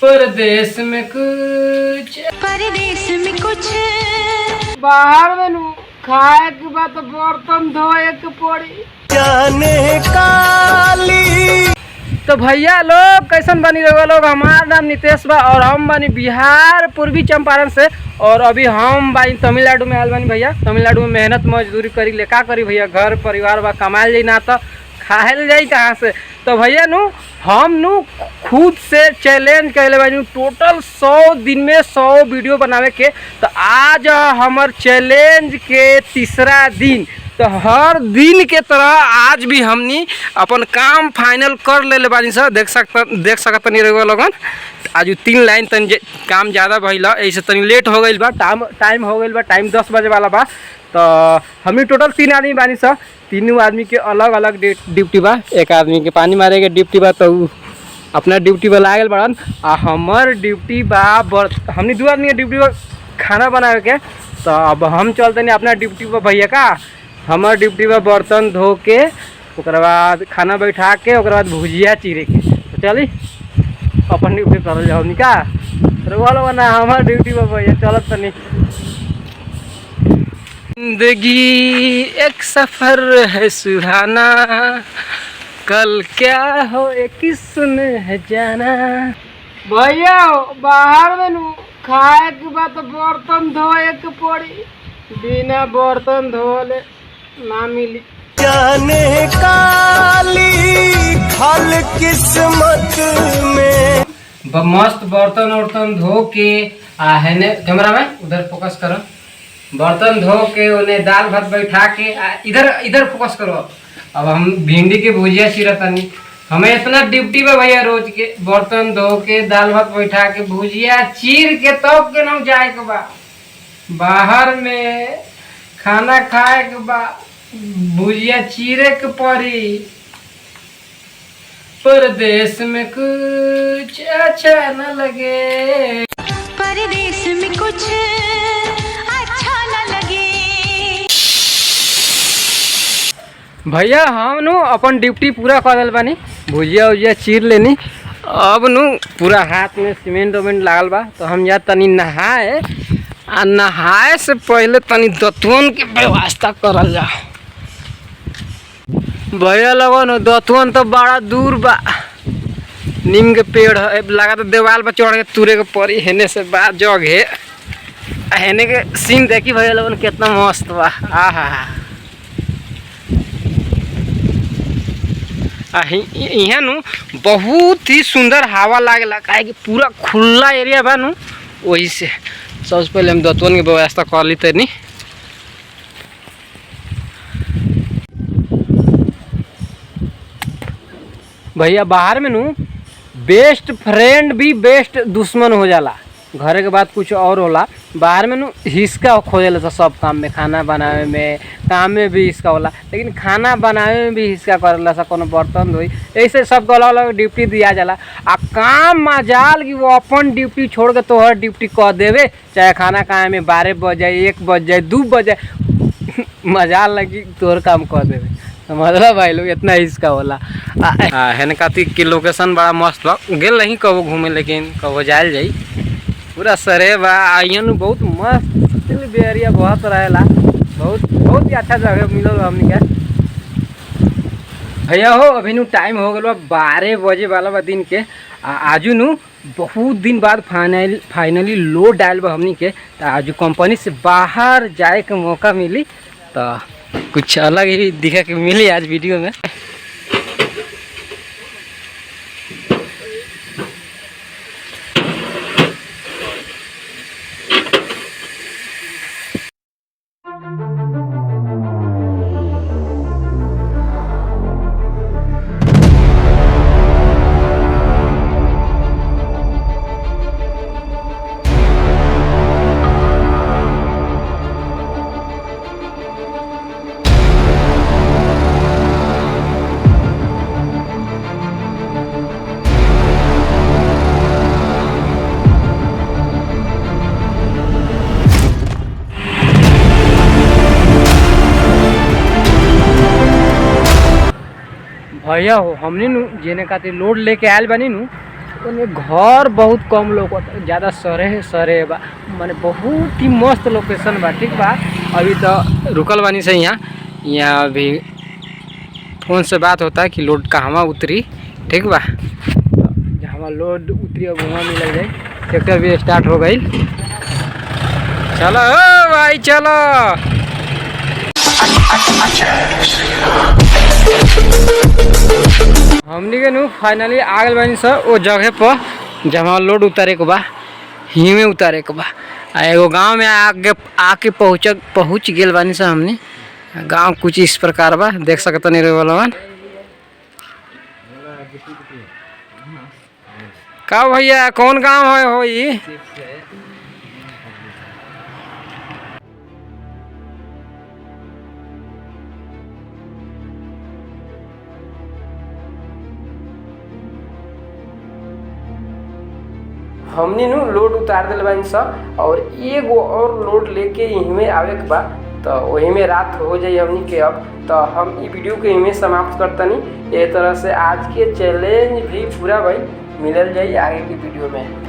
परदेश में कुछ बाहर में नू खाए के बाद बर्तन धोए के पड़ी जाने काली। तो भैया लोग कैसन बनी रहे लोग, हमारा नाम नितेश बा और हम बनी बिहार पूर्वी चंपारण से। और अभी हम बाई तमिलनाडु में आयल बनी भैया। तमिलनाडु में मेहनत मजदूरी करी ले का करी भैया, घर परिवार बा कमायल जाई ना तो खायल जाई कहाँ से। तो भैया नू हम नू खुद से चैलेंज कैले बानी टोटल 100 दिन में 100 वीडियो बनावे के। तो आज हमार चैलेंज के तीसरा दिन। तो हर दिन के तरह आज भी हमनी अपन काम फाइनल कर ले बानी सर। देख सकता नहीं रहे लोगन, आज 3 लाइन तन काम ज़्यादा भइल, ऐसे तनी लेट हो गई बा। टाइम हो गई बा, टाइम 10 बजे वाला बा। तो हमनी टोटल 3 आदमी बानी सर। तीनों आदमी के अलग अलग ड्यूटी बा। एक आदमी के पानी मारे के ड्यूटी बा, तो अपना ड्यूटी पर लागल बड़न। आ हमार ड्यूटी बा हमनी 2 आदमी के ड्यूटी बा खाना बनावे के। तो अब हम चलते नहीं अपना ड्यूटी पर भैया का। हमार ड्यूटी बा बर्तन धो के, ओकर बाद खाना बैठा के, ओकर बाद भुजिया चीरे के। तो चली अपन ड्यूटी करल जाओ निका रोलो ना। हमार ड्यूटी बा भैया चलत तनी। जिंदगी एक सफर है सुहाना, कल क्या हो एक किस्म है जाना। भैया बाहर में नू खाए के बाद बर्तन धोए के पड़ी, बिना बर्तन धोले ना मिली जाने काली खल किस्मत में। मस्त बर्तन वर्तन धो के है ने कैमरा में उधर फोकस करो। बर्तन धो के उन्हें दाल भात बैठा के इधर फोकस करो। अब हम भिंडी के भुजिया चीरतनी। हमें इतना ड्यूटी बा भैया रोज के, बर्तन धो के दाल भात बैठा के भुजिया चीर के तब के ना जाए के बा बाहर में खाना खाए के बा, भुजिया चीरे के पड़ी। परदेश में कुछ अच्छा न लगे, परदेश में कुछ अच्छा न लगे। भैया हम नु अपन ड्यूटी पूरा कर दिल बानी, भुजिया उजिया चीर लेनी। अब नु पूरा हाथ में सीमेंट उमेंट लागल बा। तो हम जा तनी नहाए, आ नहाए से पहले तनी दतवन के व्यवस्था करल जा। भैया लोगन दतवन तो बड़ा दूर बा, नीम के पेड़ है लगा। तो देवाल पर चढ़ के तुरे के पड़ी। हेने से बात जग है, हेने के सीन देखी भैया लोगन कितना मस्त बा। आहा यहाँ नु बहुत ही सुंदर हवा लागेला, काहे कि पूरा खुला एरिया बा नु। वही से सबसे पहले हम दतवन की व्यवस्था कर ली तनी। भैया बाहर में नु बेस्ट फ्रेंड भी बेस्ट दुश्मन हो जाला। घर के बाद कुछ और होला। बाहर में नु हिस्सा खोजेला था सब काम में, खाना बनावे में, काम में भी हिस्सा होला। लेकिन खाना बनावे में भी हिस्सा करेला सा, कोनो बर्तन धोई, ऐसे सब अलग अलग ड्यूटी दिया जाला। आ काम मजाल कि वो अपन ड्यूटी छोड़ के तोहर ड्यूटी कर देवे, चाहे खाना खाए में 12 बज जाए, 1 बज जाए, 2 बज जाए, मजाल लगी तोहर काम कर देवे। मतलब भाई लोग इतना हिस्सा होला। हेन खातिर की लोकेशन बड़ा मस्त बा। गेल नहीं कबो घूमे, लेकिन कबो जायल जाई। पूरा सरे बा आइयन बहुत मस्त एरिया बहुत रहेला। बहुत ही अच्छा जगह मिलल हमनी के। भैया हो अभी नु टाइम हो गल 12 बजे वाला बा दिन के। आजू नु बहुत दिन बाद फाइनली लोड डायल बा हमनी के। तो आजू कंपनी से बाहर जाए के मौका मिली, तो कुछ अलग ही दिखे के मिली आज वीडियो में। भैया हो हमने नु जेने खातिर लोड लेके आयल बनी नु, ओने घर बहुत कम लोग ज़्यादा सरे बा, माने बहुत ही मस्त लोकेशन बा। ठीक बा, अभी तो रुकल बानी से यहाँ अभी फ़ोन से बात होता है कि लोड कहवा उतरी। ठीक बा, जहाँ लोड उतरी अब वहाँ मिल जाए। ट्रैक्टर भी स्टार्ट हो गई। चलो ओ भाई चलो। हमनी के नु फाइनली आ गए बानी सर वो जगह पर जहाँ लोड उतारे के बा, ही में उतारे के बा। एगो गाँव में आके पहुँच गए बानी सर हमने। गांव कुछ इस प्रकार बा, देख सकते नहीं रहे वाला का भैया कौन गांव है हो ये? हमने नु लोड उतार दिल बानी सब और एगो और लोड लेके यहीं में आवे के बा, तो वही में रात हो जाए हमनी के। अब तो हम ई वीडियो के यहीं समाप्त करतनी। ये तरह से आज के चैलेंज भी पूरा भाई मिलल जाए आगे की वीडियो में।